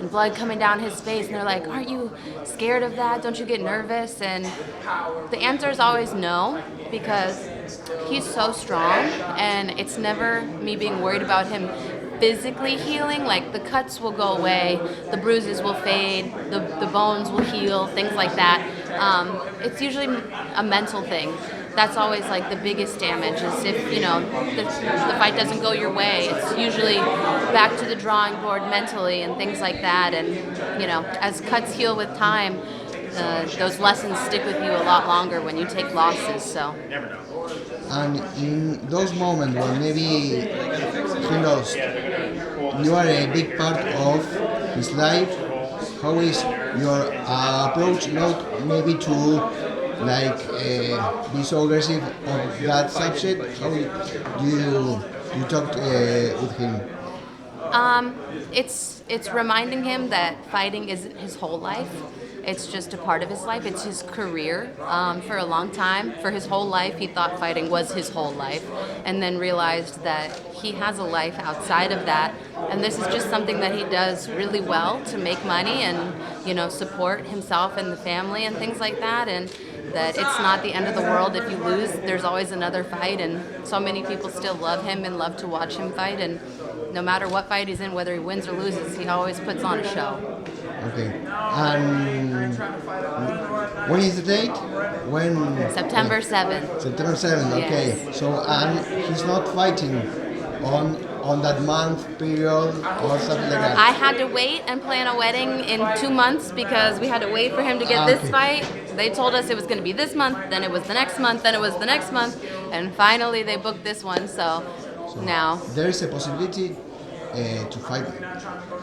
and blood coming down his face, and they're like, aren't you scared of that? Don't you get nervous? And the answer is always no, because he's so strong, and it's never me being worried about him physically healing. Like, the cuts will go away, the bruises will fade, the bones will heal, things like that. It's usually a mental thing. That's always like the biggest damage, is if the fight doesn't go your way. It's usually back to the drawing board mentally and things like that. And as cuts heal with time, those lessons stick with you a lot longer when you take losses. So. And in those moments when maybe he lost, you are a big part of his life. How is your approach, not maybe to be so aggressive of that subject? How you talked with him? It's reminding him that fighting isn't his whole life. It's just a part of his life. It's his career. For a long time, for his whole life, he thought fighting was his whole life, and then realized that he has a life outside of that. And this is just something that he does really well to make money and support himself and the family and things like that. And that it's not the end of the world if you lose. There's always another fight, and so many people still love him and love to watch him fight. And no matter what fight he's in, whether he wins or loses, he always puts on a show. Okay. And when is the date? When? September 7th. September 7th, okay. Yes. So, and he's not fighting on that month period or something like that? I had to wait and plan a wedding in 2 months because we had to wait for him to get this fight. They told us it was going to be this month, then it was the next month, then it was the next month, and finally they booked this one, so now. There is a possibility to fight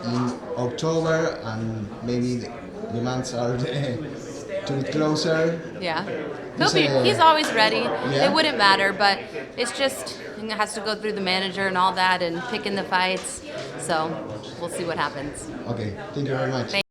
in October, and maybe the months are to be closer. Yeah. He's always ready. Yeah? It wouldn't matter, but it's just, it has to go through the manager and all that and picking the fights. So we'll see what happens. Okay, thank you very much.